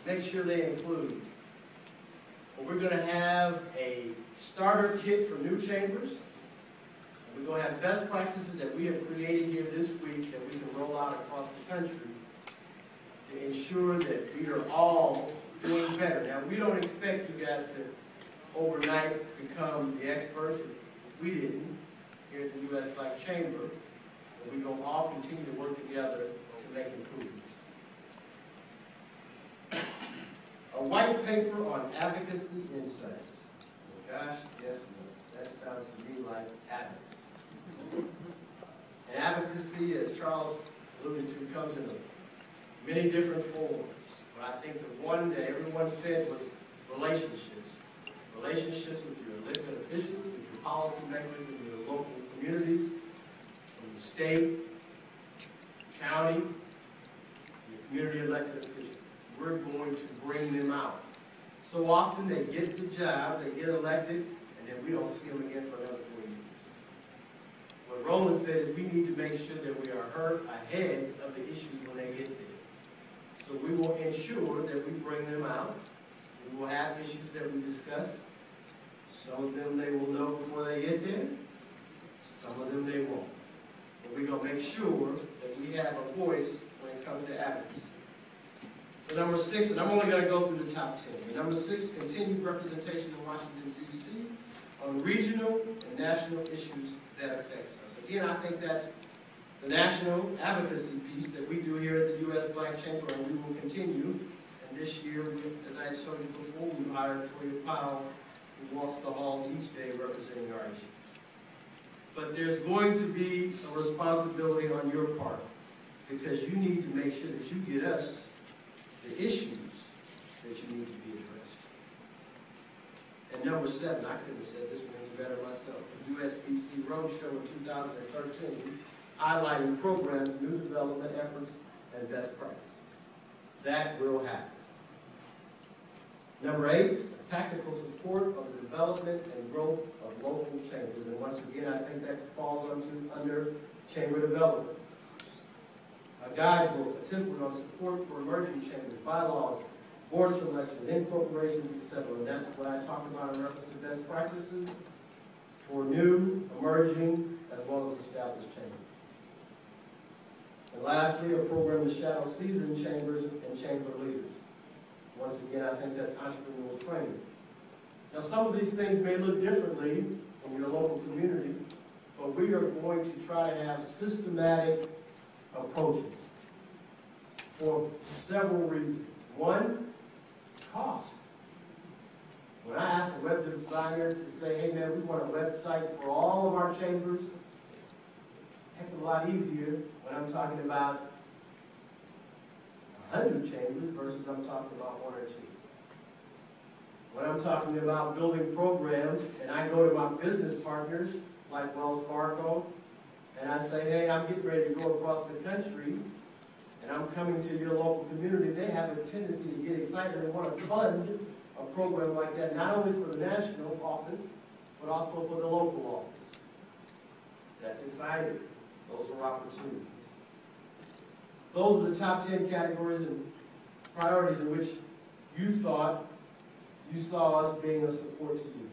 make sure they include. But we're going to have a starter kit for new chambers. We're going to have best practices that we have created here this week that we can roll out across the country to ensure that we are all doing better. Now, we don't expect you guys to overnight become the experts. We didn't here at the U.S. Black Chamber. But we're going to all continue to work together to make improvements. A white paper on advocacy insights. Oh, gosh, yes, that sounds to me like advocacy. And advocacy, as Charles alluded to, comes in many different forms. But I think the one that everyone said was relationships. Relationships with your elected officials, with your policymakers in your local communities, from the state, county, your community elected officials. We're going to bring them out. So often they get the job, they get elected, and then we don't see them again for another 4 years. What Roland said is we need to make sure that we are heard ahead of the issues when they get there. So we will ensure that we bring them out. We will have issues that we discuss. Some of them they will know before they get there. Some of them they won't. But we're going to make sure that we have a voice when it comes to advocacy. The number 6, and I'm only going to go through the top 10. The number 6, continued representation in Washington, D.C. on regional and national issues that affects us. Again, I think that's the national advocacy piece that we do here at the U.S. Black Chamber, and we will continue. And this year, as I had showed you before, we hired Toya Powell, who walks the halls each day representing our issues. But there's going to be a responsibility on your part, because you need to make sure that you get us the issues that you need to be addressed. And number 7, I couldn't have said this one any better myself. The USBC Roadshow in 2013, highlighting programs, new development efforts, and best practice. That will happen. Number 8, tactical support of the development and growth of local chambers. And once again, I think that falls under chamber development. A guidebook, a template on support for emerging chambers, bylaws, board selections, incorporations, etc. And that's what I talked about in reference to best practices for new, emerging, as well as established chambers. And lastly, a program to shadow seasoned chambers and chamber leaders. Once again, I think that's entrepreneurial training. Now, some of these things may look differently in your local community, but we are going to try to have systematic approaches for several reasons. One, cost. When I ask a web designer to say, hey man, we want a website for all of our chambers, heck of a lot easier when I'm talking about 100 chambers versus I'm talking about 1 or 2. When I'm talking about building programs and I go to my business partners like Wells Fargo and I say, hey, I'm getting ready to go across the country and I'm coming to your local community, they have a tendency to get excited and want to fund a program like that, not only for the national office, but also for the local office. That's exciting. Those are opportunities. Those are the top 10 categories and priorities in which you thought you saw us being a support to you.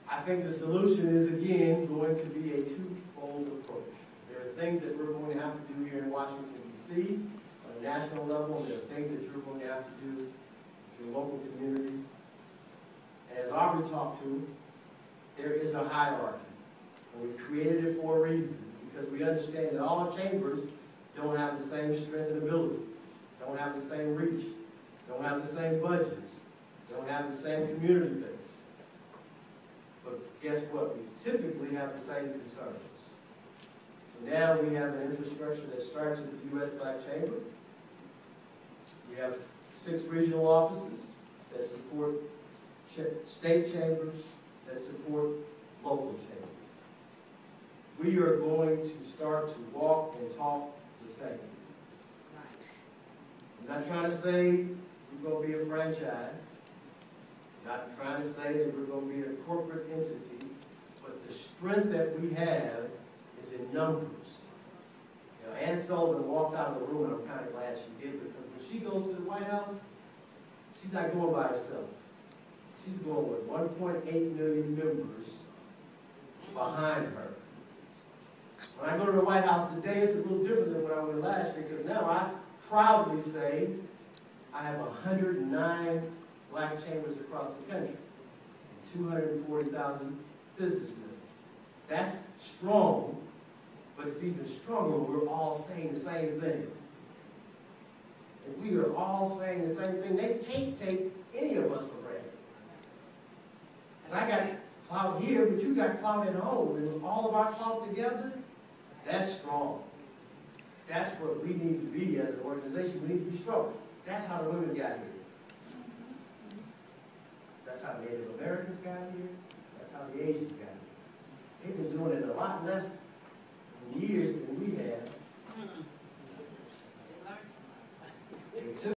I think the solution is, again, going to be a twofold approach. There are things that we're going to have to do here in Washington, D.C. on a national level, and there are things that you're going to have to do with your local communities. And as Aubrey talked to, there is a hierarchy. And we created it for a reason, because we understand that all chambers don't have the same strength and ability, don't have the same reach, don't have the same budgets, don't have the same community base. But guess what? We typically have the same concerns. So now we have an infrastructure that starts with the U.S. Black Chamber. We have 6 regional offices that support state chambers, that support local chambers. We are going to start to walk and talk the same. Right. I'm not trying to say we're going to be a franchise. I'm not trying to say that we're going to be a corporate entity, but the strength that we have is in numbers. You know, Ann Sullivan walked out of the room, and I'm kind of glad she did, because when she goes to the White House, she's not going by herself. She's going with 1.8 million members behind her. When I go to the White House today, it's a little different than what I went last year, because now I proudly say I have 109 black chambers across the country, and 240,000 business members. That's strong, but it's even stronger when we're all saying the same thing. If we are all saying the same thing, they can't take any of us for granted. And I got clout here, but you got clout at home, and all of our clout together, that's strong. That's what we need to be as an organization. We need to be strong. That's how the women got here. That's how Native Americans got here. That's how the Asians got here. They've been doing it a lot less years than we have. They took